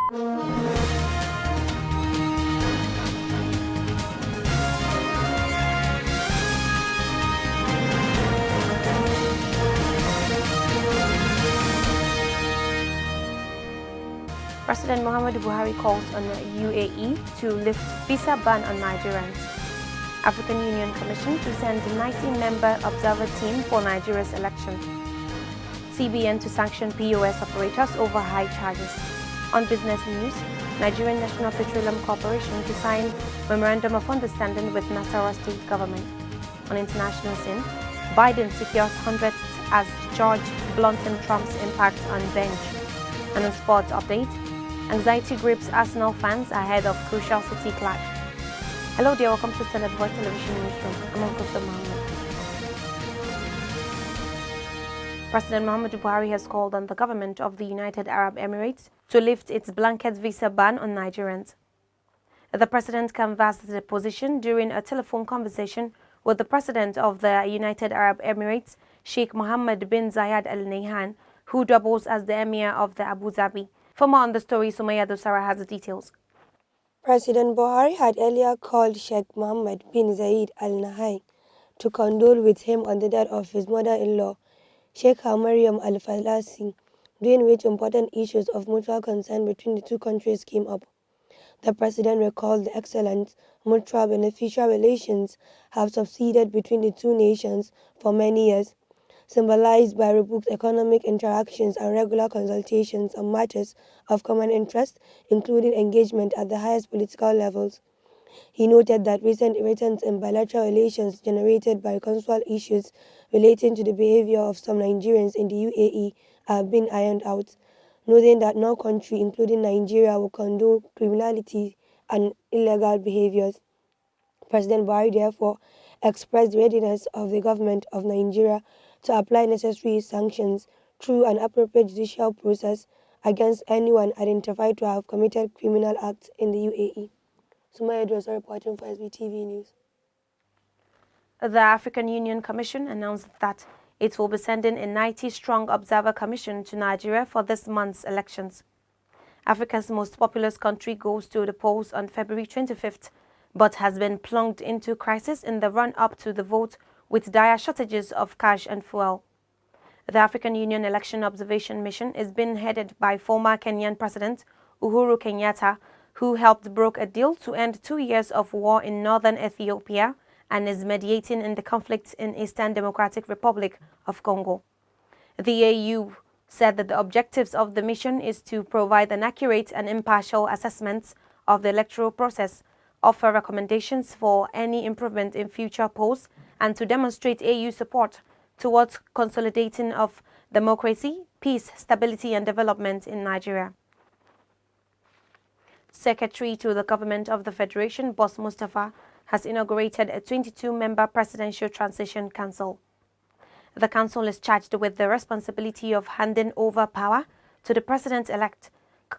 President Muhammadu Buhari calls on the UAE to lift visa ban on Nigerians. African Union Commission to send 19-member observer team for Nigeria's election. CBN to sanction POS operators over high charges. On business news, Nigerian National Petroleum Corporation to sign Memorandum of Understanding with Nasarawa State Government. On international scene, Biden secures 100th as George blunting Trump's impact on bench. And on sports update, anxiety grips Arsenal fans ahead of crucial City clash. Hello dear, welcome to Standard Voice Television Newsroom. I'm Uncle Mohammed. President Muhammadu Buhari has called on the government of the United Arab Emirates to lift its blanket visa ban on Nigerians. The president canvassed the position during a telephone conversation with the president of the United Arab Emirates, Sheikh Mohammed bin Zayed Al Nahyan, who doubles as the emir of the Abu Dhabi. For more on the story, Sumayya Dosara has the details. President Buhari had earlier called Sheikh Mohammed bin Zayed Al Nahyan to condole with him on the death of his mother-in-law, Sheikh Maryam Al Falasi, during which important issues of mutual concern between the two countries came up. The president recalled the excellent mutual beneficial relations have subsisted between the two nations for many years, symbolized by robust economic interactions and regular consultations on matters of common interest, including engagement at the highest political levels. He noted that recent irritants in bilateral relations generated by consular issues relating to the behavior of some Nigerians in the UAE have been ironed out, noting that no country, including Nigeria, will condone criminality and illegal behaviors. President Buhari therefore expressed the readiness of the government of Nigeria to apply necessary sanctions through an appropriate judicial process against anyone identified to have committed criminal acts in the UAE. Sumayya Dosara reporting for Svtv News. The African Union Commission announced that it will be sending a 90-strong observer commission to Nigeria for this month's elections. Africa's most populous country goes to the polls on February 25th, but has been plunged into crisis in the run-up to the vote with dire shortages of cash and fuel. The African Union Election Observation Mission is being headed by former Kenyan President Uhuru Kenyatta, who helped broker a deal to end 2 years of war in northern Ethiopia and is mediating in the conflict in Eastern Democratic Republic of Congo. The AU said that the objectives of the mission is to provide an accurate and impartial assessment of the electoral process, offer recommendations for any improvement in future polls, and to demonstrate AU support towards consolidating of democracy, peace, stability and development in Nigeria. Secretary to the Government of the Federation, Boss Mustafa, has inaugurated a 22-member Presidential Transition Council. The council is charged with the responsibility of handing over power to the President-elect,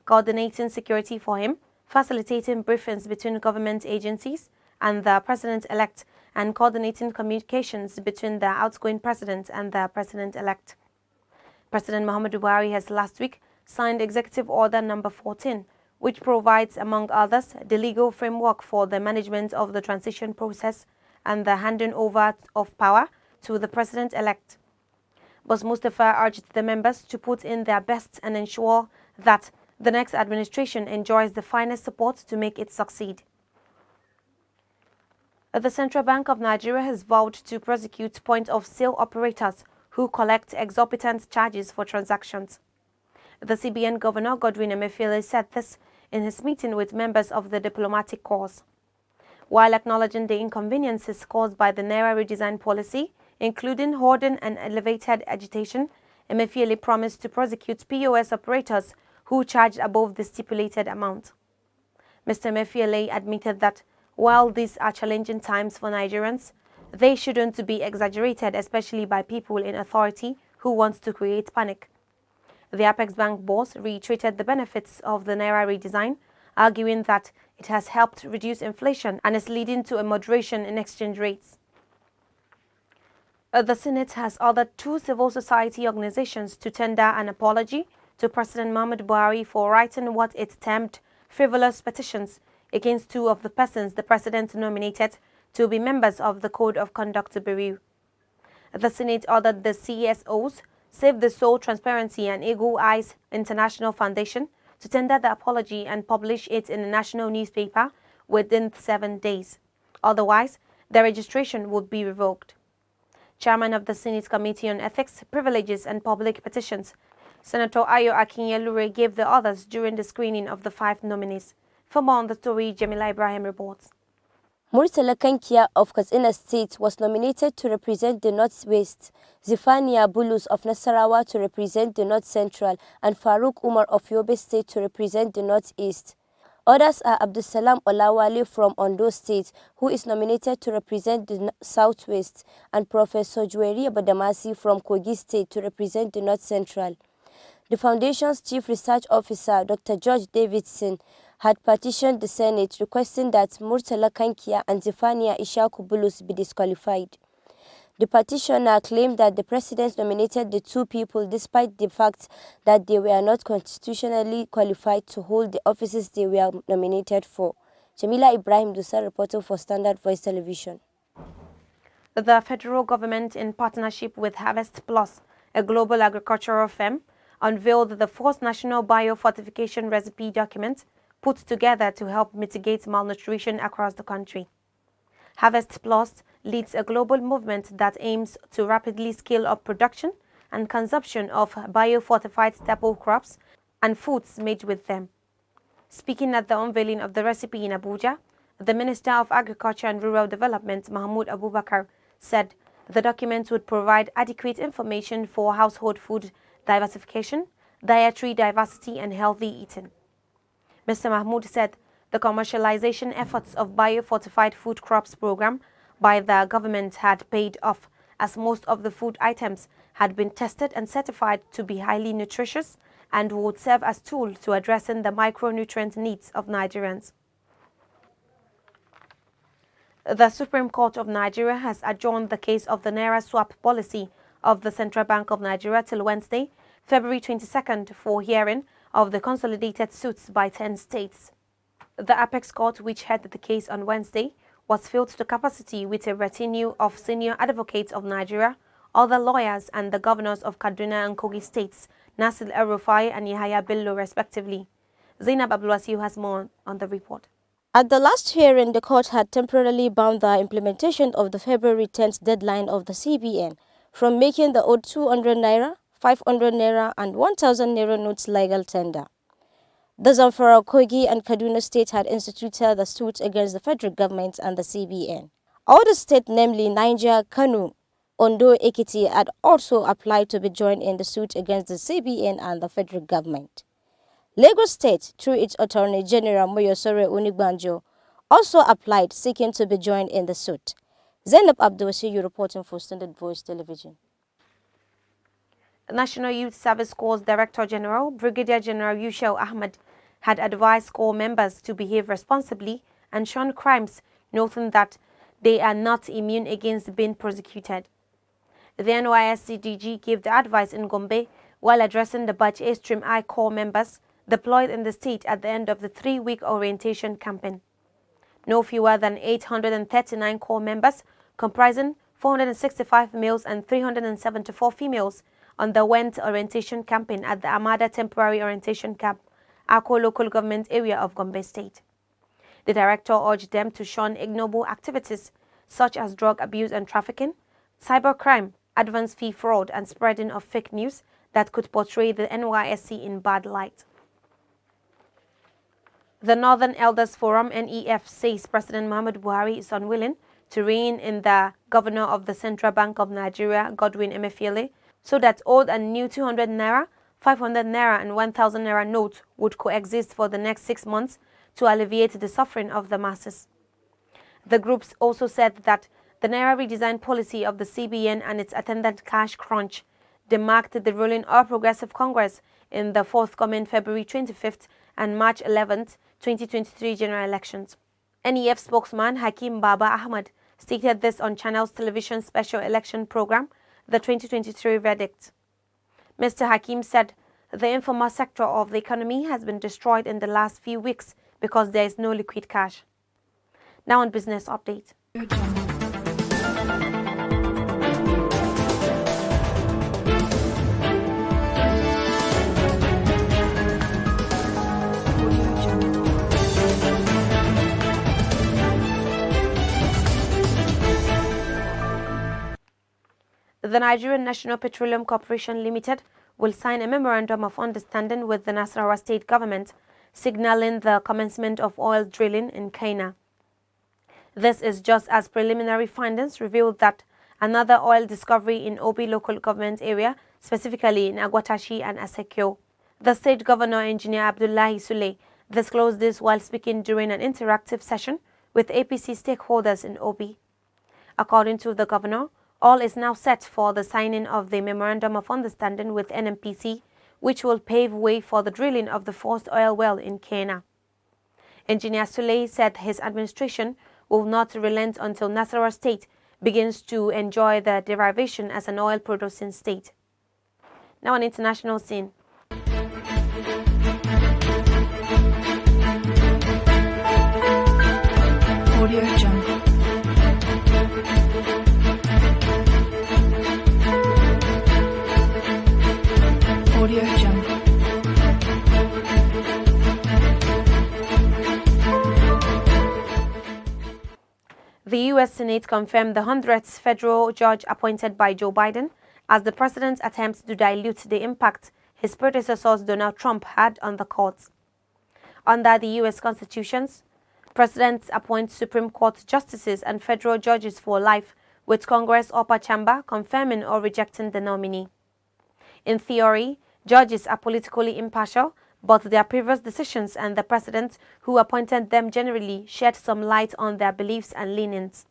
coordinating security for him, facilitating briefings between government agencies and the President-elect, and coordinating communications between the outgoing President and the President-elect. President Muhammadu Buhari has last week signed Executive Order No. 14, which provides, among others, the legal framework for the management of the transition process and the handing over of power to the President-elect. Boss Mustafa urged the members to put in their best and ensure that the next administration enjoys the finest support to make it succeed. The Central Bank of Nigeria has vowed to prosecute point-of-sale operators who collect exorbitant charges for transactions. The CBN Governor Godwin Emefiele said this in his meeting with members of the diplomatic corps. While acknowledging the inconveniences caused by the Naira redesign policy, including hoarding and elevated agitation, Emefiele promised to prosecute POS operators who charged above the stipulated amount. Mr. Emefiele admitted that while these are challenging times for Nigerians, they shouldn't be exaggerated, especially by people in authority who want to create panic. The Apex Bank boss reiterated the benefits of the Naira redesign, arguing that it has helped reduce inflation and is leading to a moderation in exchange rates. The Senate has ordered 2 civil society organizations to tender an apology to President Muhammadu Buhari for writing what it termed frivolous petitions against two of the persons the President nominated to be members of the Code of Conduct Bureau. The Senate ordered the CSOs, Save the Soul Transparency and Eagle Eyes International Foundation, to tender the apology and publish it in a national newspaper within 7 days. Otherwise, their registration would be revoked. Chairman of the Senate Committee on Ethics, Privileges and Public Petitions, Senator Ayo Akinyelure gave the orders during the screening of the 5 nominees. For more on the story, Jamila Ibrahim reports. Murtala Kankia of Katsina State was nominated to represent the Northwest, Zifania Bulus of Nasarawa to represent the North Central, and Farouk Umar of Yobe State to represent the Northeast. Others are Abdusalam Olawale from Ondo State, who is nominated to represent the Southwest, and Professor Juweri Badamasi from Kogi State to represent the North Central. The Foundation's Chief Research Officer, Dr. George Davidson, had petitioned the Senate requesting that Murtala Kankia and Zifania Ishaku Bulus be disqualified. The petitioner claimed that the President nominated the two people despite the fact that they were not constitutionally qualified to hold the offices they were nominated for. Jamila Ibrahim Dusa, reporter for Standard Voice Television. The federal government, in partnership with Harvest Plus, a global agricultural firm, unveiled the fourth national biofortification recipe document put together to help mitigate malnutrition across the country. Harvest Plus leads a global movement that aims to rapidly scale up production and consumption of biofortified staple crops and foods made with them. Speaking at the unveiling of the recipe in Abuja, the Minister of Agriculture and Rural Development, Mahmoud Abubakar, said the document would provide adequate information for household food diversification, dietary diversity, and healthy eating. Mr. Mahmoud said the commercialization efforts of biofortified food crops program by the government had paid off, as most of the food items had been tested and certified to be highly nutritious and would serve as tool to addressing the micronutrient needs of Nigerians. The Supreme Court of Nigeria has adjourned the case of the Naira swap policy of the Central Bank of Nigeria till Wednesday, February 22nd, for hearing of the consolidated suits by 10 states. The Apex Court, which heard the case on Wednesday, was filled to capacity with a retinue of senior advocates of Nigeria, other lawyers, and the governors of Kaduna and Kogi states, Nasir El-Rufai and Yahaya Bello, respectively. Zainab Abdulwasiu has more on the report. At the last hearing, the court had temporarily bound the implementation of the February 10th deadline of the CBN from making the old 200 naira, 500 naira, and 1,000 naira notes legal tender. The Zamfara, Kogi, and Kaduna states had instituted the suit against the federal government and the CBN. Other states, namely Niger, Kano, Ondo, Ekiti, had also applied to be joined in the suit against the CBN and the federal government. Lagos State, through its Attorney General Moyosore Onigbanjo, also applied, seeking to be joined in the suit. Zainab Abdulwasiu reporting for Standard Voice Television. The National Youth Service Corps Director General, Brigadier General Yushau Ahmed, had advised Corps members to behave responsibly and shun crimes, noting that they are not immune against being prosecuted. The NYSC DG gave the advice in Gombe while addressing the Batch A Stream I Corps members deployed in the state at the end of the 3-week orientation campaign. No fewer than 839 Corps members, comprising 465 males and 374 females, underwent orientation campaign at the Amada Temporary Orientation Camp, Akko local government area of Gombe State. The director urged them to shun ignoble activities such as drug abuse and trafficking, cybercrime, advance fee fraud, and spreading of fake news that could portray the NYSC in bad light. The Northern Elders Forum (NEF) says President Muhammadu Buhari is unwilling to rein in the governor of the Central Bank of Nigeria, Godwin Emefiele, so that old and new 200 naira, 500 naira, and 1,000 naira notes would coexist for the next 6 months to alleviate the suffering of the masses. The groups also said that the naira redesign policy of the CBN and its attendant cash crunch demarked the ruling All Progressive Congress in the forthcoming February 25th and March 11th, 2023 general elections. NEF spokesman Hakim Baba Ahmad stated this on Channel's television special election program, The 2023 Verdict. Mr. Hakim said The informal sector of the economy has been destroyed in the last few weeks because there is no liquid cash. Now on business update. The Nigerian National Petroleum Corporation Limited will sign a memorandum of understanding with the Nasarawa state government, signaling the commencement of oil drilling in Kenya. This is just as preliminary findings revealed that another oil discovery in Obi local government area, specifically in Agwatashi and Asekio. The state governor, Engineer Abdullahi Sule, disclosed this while speaking during an interactive session with APC stakeholders in Obi. According to the governor, all is now set for the signing of the Memorandum of Understanding with NNPC, which will pave way for the drilling of the first oil well in Kenya. Engineer Sule said his administration will not relent until Nasarawa state begins to enjoy the derivation as an oil-producing state. Now on international scene. Audio Jungle. Audio Jungle. The U.S. Senate confirmed the 100th federal judge appointed by Joe Biden as the president attempts to dilute the impact his predecessor Donald Trump had on the courts. Under the U.S. Constitution, presidents appoint Supreme Court justices and federal judges for life, with Congress upper chamber confirming or rejecting the nominee. In theory, judges are politically impartial, but their previous decisions and the president who appointed them generally shed some light on their beliefs and leanings.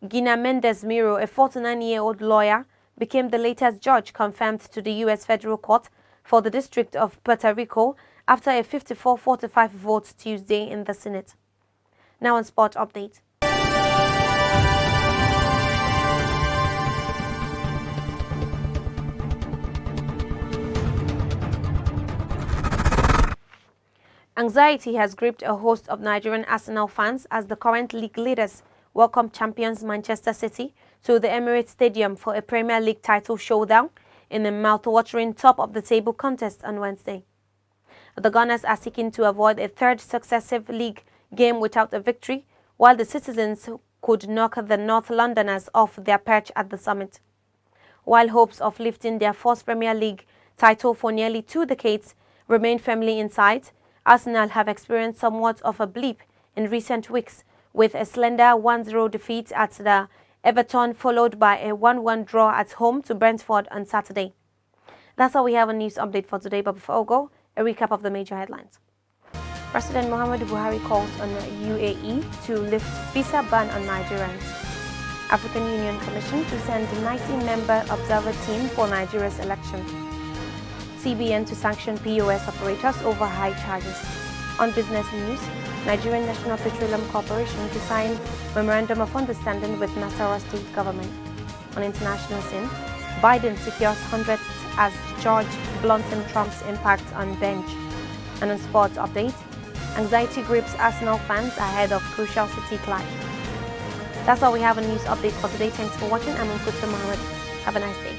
Gina Mendez Miro, a 49-year-old lawyer, became the latest judge confirmed to the U.S. Federal Court for the District of Puerto Rico after a 54-45 vote Tuesday in the Senate. Now on sport update. Anxiety has gripped a host of Nigerian Arsenal fans as the current league leaders welcome champions Manchester City to the Emirates Stadium for a Premier League title showdown in a mouth-watering top-of-the-table contest on Wednesday. The Gunners are seeking to avoid a third successive league game without a victory, while the citizens could knock the North Londoners off their perch at the summit. While hopes of lifting their first Premier League title for nearly 2 decades remain firmly in sight, Arsenal have experienced somewhat of a blip in recent weeks, with a slender 1-0 defeat at the Everton followed by a 1-1 draw at home to Brentford on Saturday. That's all we have on news update for today, but before we go, a recap of the major headlines. President MUHAMMADU BUHARI calls on the UAE to lift visa ban on Nigerians. African Union Commission to send a 19-member observer team for Nigeria's election. CBN to sanction POS operators over high charges. On business news, Nigerian National Petroleum Corporation to sign Memorandum of Understanding with Nasarawa state government. On international scene, Biden secures 100th as George blunting Trump's impact on bench. And on sports update, anxiety grips Arsenal fans ahead of crucial City clash. That's all we have on news update for today. Thanks for watching. I'm Mohammed. Have a nice day.